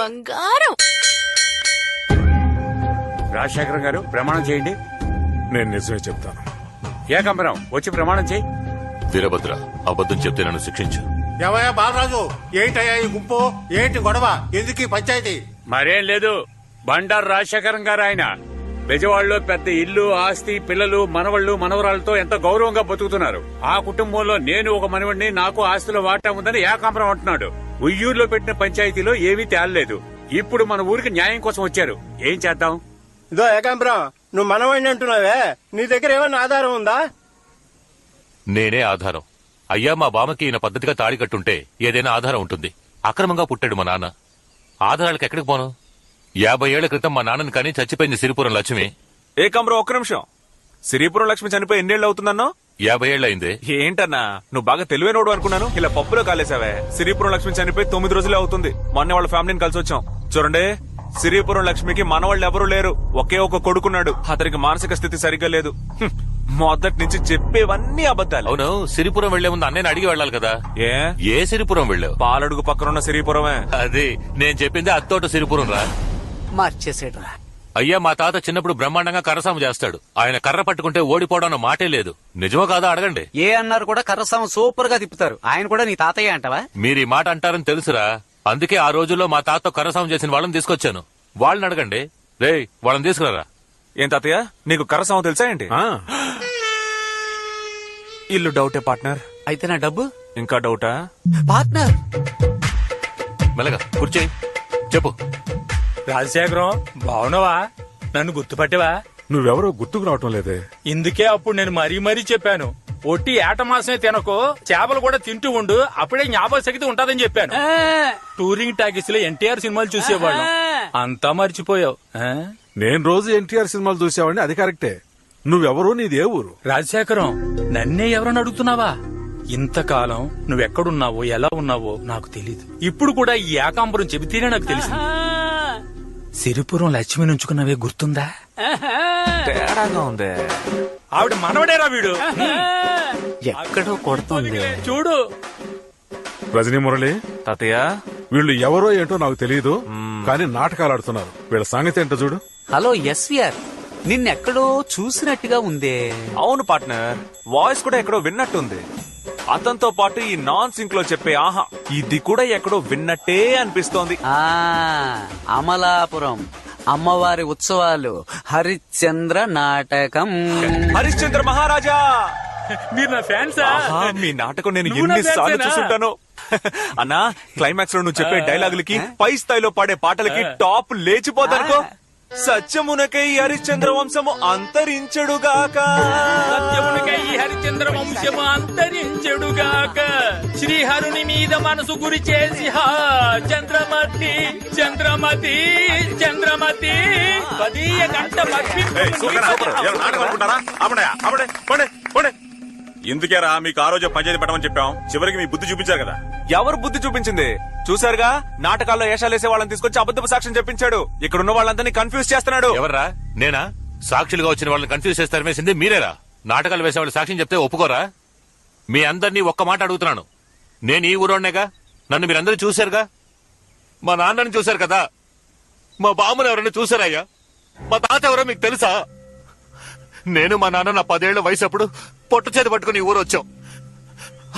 బంగారం. రాజశేఖరం గారు ప్రమాణం చేయండి. నేను నిజమే చెప్తాను. ఏకాంబరం వచ్చి ప్రమాణం చేయి. వీరభద్ర, అబద్ధం చెప్తే నన్ను శిక్షించు. ఏమయ్యా బాలరాజు, ఏంటయ్యా ఈ గుంపు, ఏంటి గొడవ, ఎందుకు ఈ పంచాయతీ? మరేం లేదు, బండారు రాజశేఖరం గారు ఆయన బెజవాడలో పెద్ద ఇల్లు, ఆస్తి, పిల్లలు, మనవళ్లు, మనవరాలతో ఎంత గౌరవంగా బతుకుతున్నారు. ఆ కుటుంబంలో నేను ఒక మనవడిని, నాకు ఆస్తిలో వాటా ఉందని ఏకాంబరం అంటున్నాడు. ఉయ్యూరులో పెట్టిన పంచాయతీలో ఏమీ తేలలేదు. ఇప్పుడు మన ఊరికి న్యాయం కోసం వచ్చారు. ఏం చేద్దాం? ఇదో ఏకాంబరం, నువ్వు మనవాడిని అంటున్నావే, నీ దగ్గర ఏమన్నా ఆధారం ఉందా? నేనే ఆధారం. అయ్యా, మా బామకి ఈయన పద్ధతిగా తాళి కట్టుంటే ఏదైనా ఆధారం ఉంటుంది. అక్రమంగా పుట్టాడు మా నాన్న. ఆధారాలకు ఎక్కడికి పోను? 50 ఏళ్ల క్రితం మా నాన్నని కానీ చచ్చిపోయింది సిరిపురం లక్ష్మి. ఏకాంబరం, ఒక్క నిమిషం. సిరిపురం లక్ష్మి చనిపోయి ఎన్నేళ్ళు అవుతుందన్నో? 50 ఏళ్లయింది. ఏంటన్నా, నువ్వు బాగా తెలివైనోడు అనుకున్నాను. ఇలా పప్పులో కాలేసావే. సిరిపురం లక్ష్మి చనిపోయి 9 రోజులే అవుతుంది. మొన్న వాళ్ళ ఫ్యామిలీని కలిసి వచ్చాం. చూడండి, సిరిపురం లక్ష్మికి మనవాళ్ళు ఎవరూ లేరు. ఒకే ఒక కొడుకున్నాడు. అతనికి మానసిక స్థితి సరిగ్గా లేదు. మొదటి నుంచి చెప్పేవన్నీ అబద్ధాలు. అవును, సిరిపురం వెళ్లే ముందు అన్నయ్యని అడిగి వెళ్ళాలి కదా. ఏ సిరిపురం వెళ్ళావు? పాలడుగు పక్కనున్న సిరిపురమే. అది నేను చెప్పింది అత్తోట సిరిపురం రా. మార్చేసేట్రా. అయ్యా, మా తాత చిన్నప్పుడు బ్రహ్మాండంగా కర్రసాము చేస్తాడు. ఆయన కర్ర పట్టుకుంటే ఓడిపోవడం అన్న మాటే లేదు. నిజమో కాదా అడగండి. ఏ అన్నారు కూడా కర్రసాము సూపర్ గా తిప్పుతారు. ఆయన కూడా నీ తాతయ్య అంటావా? మీరు ఈ మాట అంటారని తెలుసురా. అందుకే ఆ రోజుల్లో మా తాత కర్రసాము చేసిన వాళ్ళని తీసుకొచ్చాను. వాళ్ళని అడగండి. రే, వాళ్ళని తీసుకురారా. ఏం తాతయ్య, నీకు కర్రసాము తెలుసా ఏంటి? ఇల్లు డౌటే పార్ట్నర్. అయితే నా డబ్బు ఇంకా డౌటా పార్ట్నర్? మెల్లగా కూర్చోయి, చెప్పు. రాజశేఖరం, బావునవా? నన్ను గుర్తుపట్టేవా? నువ్వెవరో గుర్తుకు రావటం లేదే. ఇందుకే అప్పుడు నేను మరీ చెప్పాను, ఒట్టి ఏట మాసమే తినకు, చేపలు కూడా తింటూ ఉండు, అప్పుడే జ్ఞాపక శక్తి ఉంటదని చెప్పాను. టూరింగ్ టాకీస్ లో ఎన్టీఆర్ సినిమాలు చూసేవాళ్ళం, అంతా మర్చిపోయావు. నేను రోజు ఎన్టీఆర్ సినిమాలు చూసేవాడిని, అది కరెక్టే. నువ్వెవరు, నీదే ఊరు? రాజశేఖరం, నన్నే ఎవరని అడుగుతున్నావా? ఇంతకాలం నువ్వెక్కడున్నావో, ఎలా ఉన్నావో నాకు తెలీదు. ఇప్పుడు కూడా ఈ ఏకాంబరం చెబితేనే నాకు తెలిసింది. సిరిపురం లక్ష్మిని ఉంచుకున్నవే గుర్తుందా? తేడాగా ఉంది. ఆవిడ మనవడేరా వీడు. ఎక్కడో కొడుతుంది చూడు. రజనీ మురళి, తాతయ్య, వీళ్ళు ఎవరో ఏంటో నాకు తెలియదు, కానీ నాటకాలు ఆడుతున్నారు. వీళ్ళ సంగతి ఏంటో చూడు. హలో ఎస్వీఆర్, నిన్నెక్కడో చూసినట్టుగా ఉందే. అవును పార్ట్నర్, వాయిస్ కూడా ఎక్కడో విన్నట్టుంది. అతనితో పాటు ఈ నాన్ సింక్ లో చెప్పే ఆహా, ఇది కూడా ఎక్కడో విన్నట్టే అనిపిస్తోంది. అమలాపురం అమ్మవారి ఉత్సవాలు, హరిశ్చంద్ర నాటకం. హరిశ్చంద్ర మహారాజా, మీరు నా ఫ్యాన్సా? మీ నాటకం నేను ఎన్నిసార్లు చూసుంటాను. అన్నా, క్లైమాక్స్ లో నువ్వు చెప్పే డైలాగులకి, పై స్థాయిలో పాడే పాటలకి టాప్ లేచిపోతానుకో. సత్యమునకై హరిశ్చంద్ర వంశము అంతరించెడుగాక, సత్యమునకై హరిశ్చంద్ర వంశము అంతరించెడుగాక, శ్రీహరుని మీద మనసు గురి చేసి చంద్రమతి చంద్రమతి చంద్రమతి పదీయ గంట ఇందుకేరా మీకు ఆ రోజు పంచాయతీ పెట్టమని చెప్పాం. చివరికి మీ బుద్ధి చూపించారు కదా. ఎవరు బుద్ధి చూపించింది? చూసారుగా, నాటకాల్లో వేషాలేసే వాళ్ళని తీసుకొచ్చి అబద్ధపు సాక్ష్యం చెప్పించాడు. ఇక్కడ ఉన్న వాళ్ళందరినీ కన్ఫ్యూజ్ చేస్తున్నాడు. ఎవర్రా? నేనా? సాక్షులుగా వచ్చిన వాళ్ళని కన్ఫ్యూజ్ చేస్తారు వేసింది మీరేరా? నాటకాలు వేసే వాళ్ళు సాక్ష్యం చెప్తే ఒప్పుకోరా? మీ అందరినీ ఒక్క మాట అడుగుతున్నాను. నేను ఈ ఊరోడ్నేగా, నన్ను మీరందరూ చూశారుగా. మా నాన్నని చూశారు కదా, మా బామ్మను ఎవరైనా చూశారయ్యా? మా తాత ఎవరో మీకు తెలుసా? నేను మా నాన్న నా 10 ఏళ్ల వయసు అప్పుడు పొట్టు చేతి పట్టుకుని ఊరు వచ్చాం.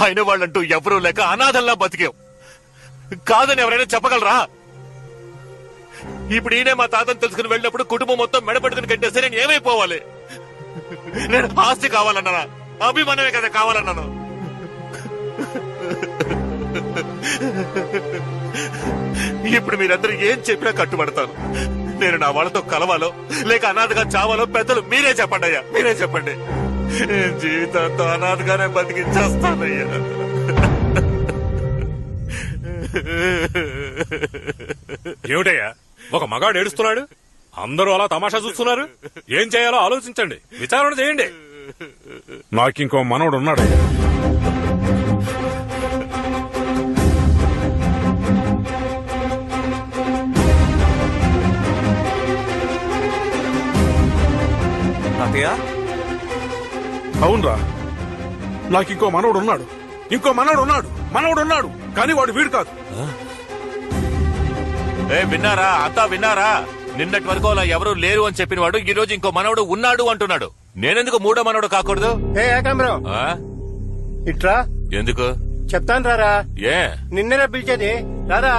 అయిన వాళ్ళంటూ ఎవరూ లేక అనాథల్లా బతికాం. కాదని ఎవరైనా చెప్పగలరా? ఇప్పుడు ఈయనే మా తాతను తెలుసుకుని వెళ్ళినప్పుడు కుటుంబం మొత్తం మెడపడుకుని కట్టేస్తే నేను ఏమైపోవాలి? నేను ఆస్తి కావాలన్నానా? అభిమానమే కదా కావాలన్నాను. ఇప్పుడు మీరందరూ ఏం చెప్పినా కట్టుబడతాను. నేను నా వాళ్ళతో కలవాలో లేక అనాథగా చావాలో పెద్దలు మీరే చెప్పండి అయ్యా, మీరే చెప్పండి. జీవితంతో అనాథగానే బతికించేస్తానయ్యా. ఏమిటయ్యా, ఒక మగాడు ఏడుస్తున్నాడు, అందరూ అలా తమాషా చూస్తున్నారు. ఏం చేయాలో ఆలోచించండి, విచారణ చేయండి. నాకింకో మనవడు ఉన్నాడయ్యా. అవునరా, నాకింకో మనవడు ఉన్నాడు. ఇంకో మనవడు ఉన్నాడు, కానీ వాడు వీడు కాదు. విన్నారా అంతా విన్నారా? నిన్నటి వరకు అలా ఎవరు లేరు అని చెప్పిన వాడు ఈ రోజు ఇంకో మనవడు ఉన్నాడు అంటున్నాడు. నేనెందుకు మూడో మనవడు కాకూడదు? ఏ ఏకాంబరం ఆ? ఇట్రా ఎందుకు? చెప్తాను రారా. ఏ నిన్ననే పిలిచేది రారా.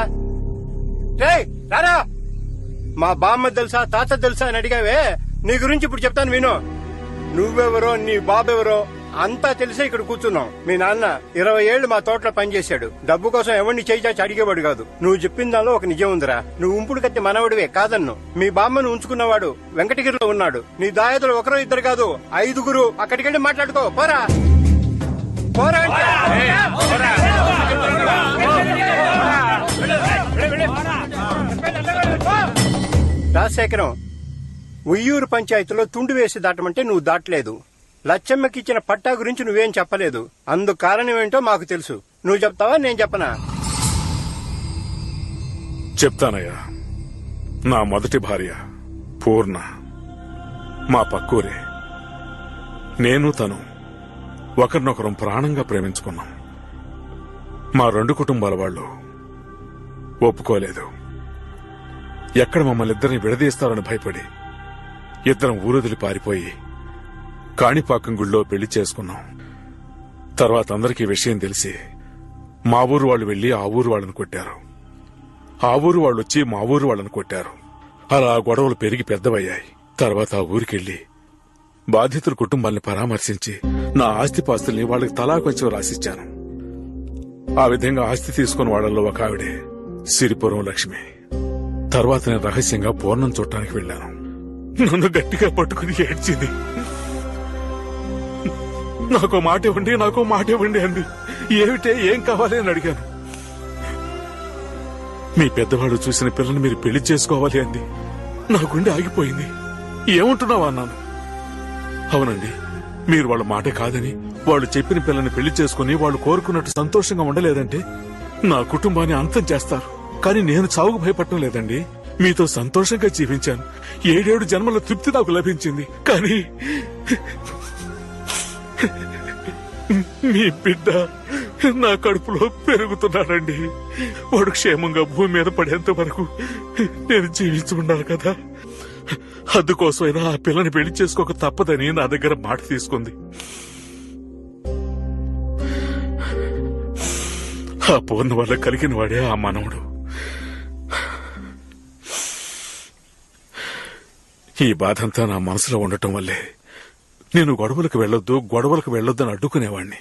రేయ్ రారా. మా బామ్మ తెలుసా తాత తెలుసా అని అడిగావే, నీ గురించి ఇప్పుడు చెప్తాను విను. నువ్వెవరో నీ బాబెవరో అంతా తెలిసే ఇక్కడ కూర్చున్నాం. మీ నాన్న 20 ఏళ్లు మా తోటలో పనిచేశాడు. డబ్బు కోసం ఎవరిని చేయిచాచి అడిగేవాడు కాదు. నువ్వు చెప్పిన దానిలో ఒక నిజం ఉందిరా. నువ్వు ఉంపుడు కత్తి మనవడివే కాదన్ను. మీ బామ్మను ఉంచుకున్నవాడు వెంకటగిరిలో ఉన్నాడు. నీ దాయదులు ఒకరో ఇద్దరు కాదు 5గురు. అక్కడికెళ్ళి మాట్లాడుకో. పోరా పోరా రాజశేఖరం, ఉయ్యూరు పంచాయతీలో తుండు వేసి దాటమంటే నువ్వు దాటలేదు. లచ్చమ్మకిచ్చిన పట్టా గురించి నువ్వేం చెప్పలేదు. అందుకు కారణం ఏంటో మాకు తెలుసు. నువ్వు చెప్తావా నేను చెప్పనా? చెప్తానయ్యా. నా మొదటి భార్య పూర్ణ మా పక్కూరే. నేను తను ఒకరినొకరం ప్రాణంగా ప్రేమించుకున్నాం. మా 2 కుటుంబాల వాళ్ళు ఒప్పుకోలేదు. ఎక్కడ మమ్మల్ని ఇద్దరిని విడదీస్తారని భయపడి ఇద్దరం ఊరొదిలి పారిపోయి కాణిపాకం గుళ్ళో పెళ్లి చేసుకున్నాం. తర్వాత అందరికీ విషయం తెలిసి మా ఊరు వాళ్ళు వెళ్లి ఆ ఊరు వాళ్ళని కొట్టారు. ఆ ఊరు వాళ్ళు వచ్చి మా ఊరు వాళ్ళని కొట్టారు. అలా గొడవలు పెరిగి పెద్దవయ్యాయి. తర్వాత ఆ ఊరికెళ్లి బాధితుల కుటుంబాల్ని పరామర్శించి నా ఆస్తిపాస్తుల్ని వాళ్ళకి తలా కొంచెం రాసిచ్చాను. ఆ విధంగా ఆస్తి తీసుకున్న వాళ్ళల్లో ఒక ఆవిడే సిరిపురం లక్ష్మి. తర్వాత నేను రహస్యంగా పూర్ణం చూడటానికి వెళ్లాను. నన్ను గట్టిగా పట్టుకుని ఏడ్చింది. నాకో మాట ఇవ్వండి అంది. ఏమిటే ఏం కావాలి అని అడిగాను. మీ పెద్దవాడు చూసిన పిల్లని మీరు పెళ్లి చేసుకోవాలి అంది. నా గుండె ఆగిపోయింది. ఏమంటున్నావా అన్నాను. అవునండి, మీరు వాళ్ళ మాట కాదని వాళ్ళు చెప్పిన పిల్లని పెళ్లి చేసుకుని వాళ్ళు కోరుకున్నట్టు సంతోషంగా ఉండలేదంటే నా కుటుంబాన్ని అంతం చేస్తారు. కానీ నేను చావుకు భయపడటం లేదండి. మీతో సంతోషంగా జీవించాను. 7 జన్మల తృప్తి నాకు లభించింది. కానీ మీ బిడ్డ నా కడుపులో పెరుగుతున్నాడండి. వాడు క్షేమంగా భూమి మీద పడేంత వరకు నేను జీవించి ఉండాలి కదా. అందుకోసమైనా ఆ పిల్లని పెళ్లి చేసుకోక తప్పదని నా దగ్గర మాట తీసుకుంది. ఆ పూర్ణ వల్ల కలిగిన వాడే ఆ మనవడు. ఈ బాధంతా నా మనసులో ఉండటం వల్లే నేను గొడవలకు వెళ్ళొద్దు అని అడ్డుకునేవాణ్ణి.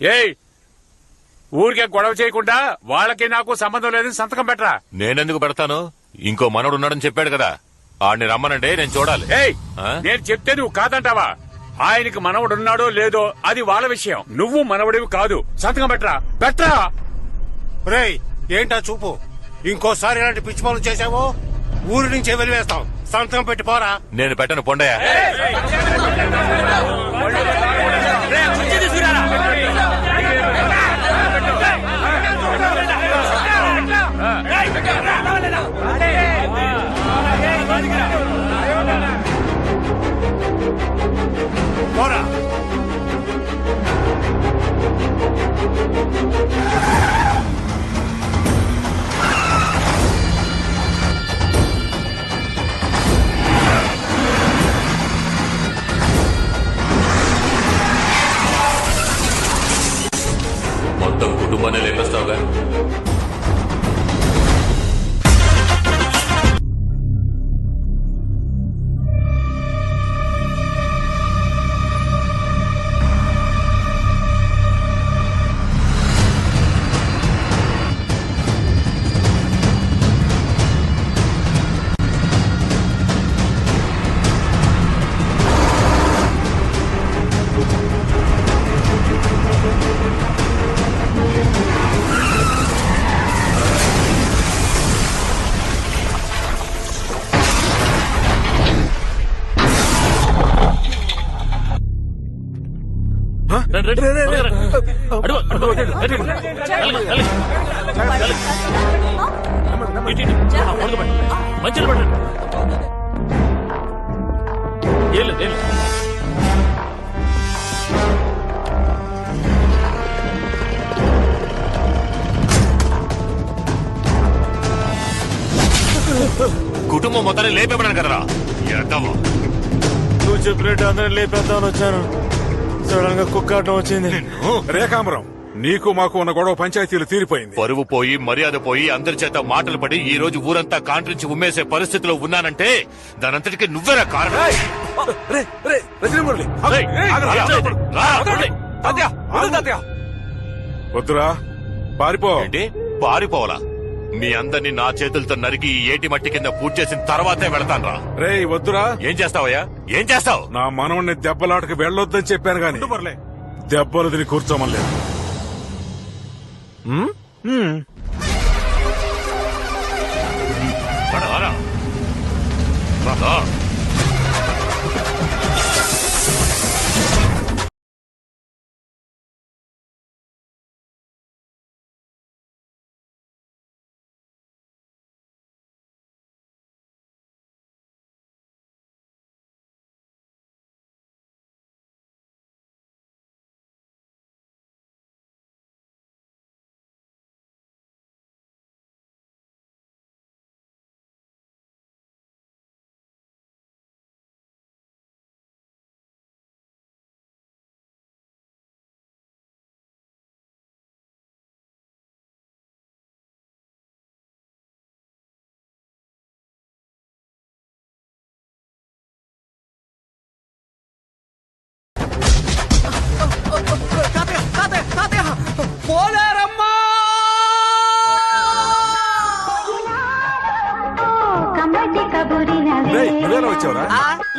ఏయ్, ఊరికే గొడవ చేయకుండా వాళ్ళకి నాకు సంబంధం లేదని సంతకం పెట్టరా. నేనెందుకు పెడతాను? ఇంకో మనవడు ఉన్నాడని చెప్పాడు కదా, ఆడిని రమ్మనంటే నేను చూడాలి. ఏయ్, ఆ? నేను చెప్తే నువ్వు కాదంటావా? ఆయనకి మనవడున్నాడో లేదో అది వాళ్ళ విషయం. నువ్వు మనవడివి కాదు. సంతకం పెట్టరా. రేయ్ ఏంటా చూపు? ఇంకోసారి ఇలాంటి పిచ్చి పనులు చేసావో ఊరి నుంచి వెలివేస్తాం. సంతకం పెట్టి పోరా. నేను పెట్టను పొండయ్య. పోరా. మొత్తం కుటుంబాన్ని లేపేస్తావుగా. మంచిగా పడండి. కుటుంబం మొత్తాన్ని లేపేమన్నాను కదరా ఎడవ. నువ్వు చెప్పినట్టు అందరం లేపేద్దామని వచ్చాను. సడన్ గా కుక్కాటం వచ్చింది. రేఖాంబరం, నీకు మాకు ఉన్న గొడవ పంచాయతీలు తీరిపోయింది. పరువు పోయి మర్యాద పోయి అందరి చేత మాటలు పడి ఈ రోజు ఊరంతా కాంట్రించి ఉమ్మేసే పరిస్థితిలో ఉన్నానంటే దానంతటికి నువ్వేరా కారణం. వద్దురా, పారిపో. ఏంటి పారిపోవాలా? మీ అందరినీ నా చేతులతో నరికి ఈ ఏటి మట్టి కింద పూజ చేసిన తర్వాతే వెళతాను రా. రేయ్ వద్దురా. ఏం చేస్తావయ్యా? ఏం చేస్తావు? నా మనవణ్ణి దెబ్బలాటకు వెళ్ళొద్దని చెప్పాను గాని దెబ్బలు తిని కూర్చోమలేదు.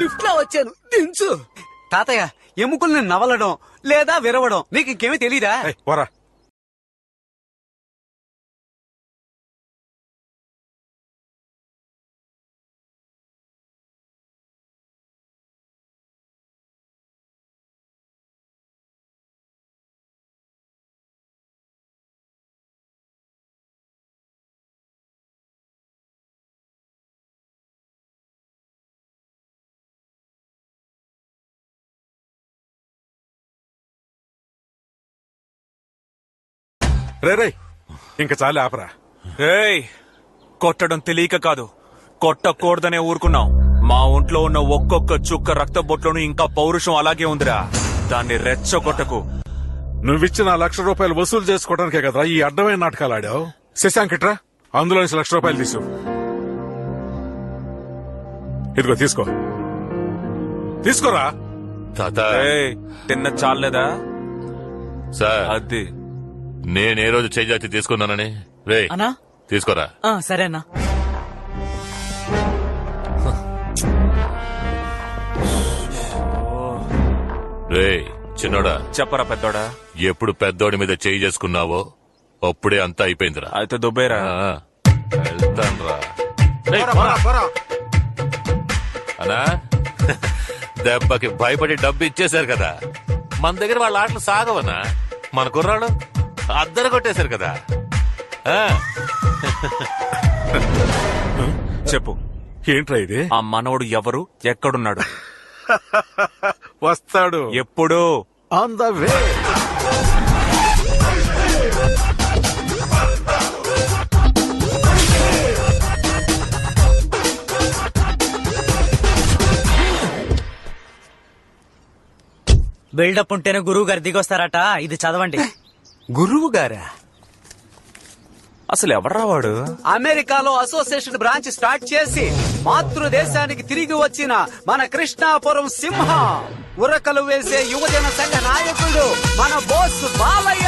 లిఫ్ట్ లో వచ్చాను, దించు. తాతయ్య, ఎముకల్ని నవలడం లేదా విరవడం నీకు ఇంకేమీ తెలీదా? పోరా. రే ఇంక చాలే ఆపరా. ఏయ్, కొట్టడం తెలియక కాదు, కొట్టకూడదనే ఊరుకున్నాం. మా ఒంట్లో ఉన్న ఒక్కొక్క చుక్క రక్త బొట్లోనూ ఇంకా పౌరుషం అలాగే ఉందిరా. దాన్ని రెచ్చగొట్టకు. నువ్విచ్చిన ₹1,00,000 వసూలు చేసుకోవడానికే కదరా ఈ అడ్డమైన నాటకాలు ఆడావు. శశాంక్ ఇట్రా, అందులో ₹1,00,000 తీసు. ఇదిగో తీసుకో, తీసుకోరా. తాత, తిన్న చాలేదా? సార్ అది నేనే రోజు చేజాతి తీసుకున్నానని రే అన్నా తీసుకోరా. సరేనా. రే చిన్నోడా, చెప్పరా పెద్దోడా. ఎప్పుడు పెద్దోడి మీద చేయి చేసుకున్నావో అప్పుడే అంతా అయిపోయిందిరా. అయితే దుబ్బేరా. వెళ్తాన్రా. అనా దెబ్బకి భయపడి డబ్బు ఇచ్చేశారు కదా, మన దగ్గర వాళ్ళ ఆటలు సాగవనా? మన కుర్రాడు అద్దరు కొట్టేశారు కదా. చెప్పు, ఏంట్రా ఇది? ఆ మనవడు ఎవరు, ఎక్కడున్నాడు? వస్తాడు. ఎప్పుడు? On the way. బిల్డప్ ఉంటేనే గురువు గారు దిగొస్తారట. ఇది చదవండి. గురువు గారా? అసలు ఎవడ్రా వాడు? అమెరికాలో అసోసియేషన్ బ్రాంచ్ స్టార్ట్ చేసి మాతృదేశానికి తిరిగి వచ్చిన మన కృష్ణాపురం సింహం, ఉరకలు వేసే యువజన సంఘ నాయకుడు మన Bose Balayya.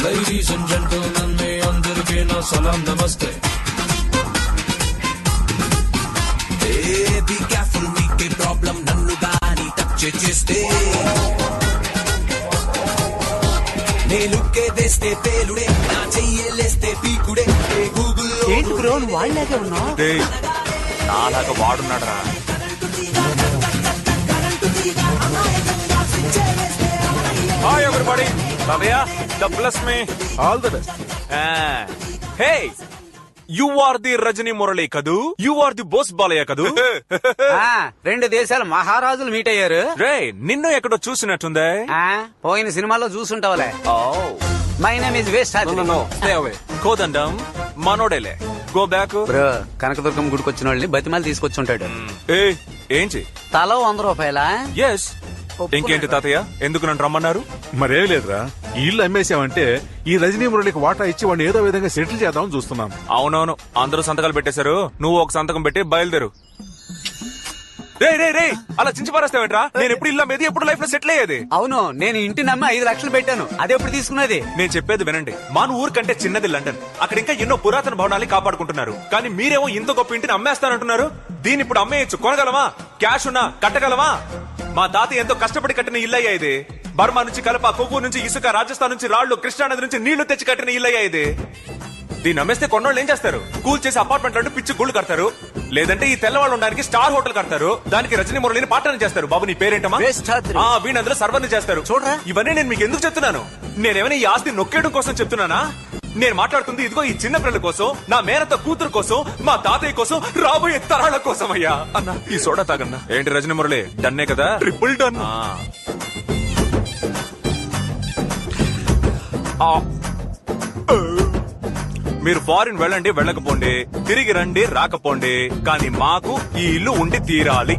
Ladies and gentlemen, మీ అందరికీ నా సలాం నమస్తే. Be careful, మీకే ప్రాబ్లం నన్ను గాని టచ్ చేస్తే. నేలుకే వేస్తే పేలుడే, నా చెయ్యలేస్తే పీకుడే. గూగుల్లో ఏంటి బ్రో నువ్వు వాళ్ళలాగే ఉన్నావు? నాలాగా వాడున్నాడు రా. Hi everybody, Babayya the bless me. All the best. Hey, you are the Rajini Murali కదూ? You are the Bose Balayya కదూ? 2 దేశాల మహారాజులు మీట్ అయ్యారు. రే, నిన్ను ఎక్కడో చూసినట్టుందే. పోయిన సినిమాలో చూసుంటావులే. My name is waste Kodandam మనోడేలే గో బ్యాక్. బ్రో కనకదుర్గం గుడికి వచ్చిన వాళ్ళని బతిమాలి తీసుకొచ్చి ఉంటాడు. ఏంటి తల 100 రూపాయలా? ఎస్. ఇంకేంటి తాతయ్య, ఎందుకు నన్ను రమ్మన్నారు? మరేం లేదురా, ఈ ఇల్లు అమ్మేశామంటే ఈ రజనీ మురళికి వాటా ఇచ్చి వాడిని ఏదో విధంగా సెటిల్ చేద్దామని చూస్తున్నాం. అవునవును, అందరూ సంతకాలు పెట్టేశారు, నువ్వు ఒక సంతకం పెట్టి బయలుదేరు. రే రే రే, అలా చించి పారేస్తావేంట్రా? నేను ఎప్పుడు ఇల్లు అమ్మేది, ఎప్పుడు లైఫ్ లో సెటిల్ అయ్యేది. అవును, నేను ఇంటి నమ్మి 5 లక్షలు పెట్టాను, అదే ఎప్పుడు తీసుకున్నది? నేను చెప్పేది వినండి, మన ఊరు కంటే చిన్నది లండన్. అక్కడ ఇంకా ఎన్నో పురాతన భవనాలు కాపాడుకుంటున్నారు. కానీ మీరేమో ఇంత గొప్ప ఇంటిని అమ్మేస్తానంటున్నారు. దీన్ని ఇప్పుడు అమ్మేయచ్చు, కొనగలమా? క్యాష్ ఉన్నా కట్టగలమా? మా తాత ఎంతో కష్టపడి కట్టిన ఇల్లు అయ్యా ఇది. బర్మా నుంచి కలప, కొవ్వూరు నుంచి ఇసుక, రాజస్థాన్ నుంచి రాళ్లు, కృష్ణానది నుంచి నీళ్లు తెచ్చి కట్టిన ఇల్లు అయ్యా ఇది. దీన్ని అమ్మేస్తే కొన్నోళ్ళు ఏం చేస్తారు? కూల్ చేసి అపార్ట్మెంట్ పిచ్చి గుళ్ళు కడతారు, లేదంటే ఈ తెల్లవాళ్ళు ఉండడానికి స్టార్ హోటల్ కడతారు, దానికి రజనీ మురళిని పాటన చేస్తారు. బాబు నీ పేరేంటమ్మా? వీణందరూ సర్వర్ని చేస్తారు. చూడరా, ఇవన్నీ నేను మీకు ఎందుకు చెప్తున్నాను? నేనేమైనా ఈ ఆస్తి నొక్కేయడం కోసం చెప్తున్నానా? నేను మాట్లాడుతుంది ఇదిగో ఈ చిన్న పిల్లల కోసం, నా మేనత కూతురు కోసం, మా తాతయ్య కోసం, రాబోయే తరాల కోసం. అయ్యా అన్న, ఈ సోడా తాగన్నా. ఏంటి రజనీ మురళి, డన్నే కదా? Triple done. మీరు ఫారిన్ వెళ్ళండి, వెళ్ళకపోండి, తిరిగి రండి, రాకపోండి, కానీ మాకు ఈ ఇల్లు ఉండి తీరాలి.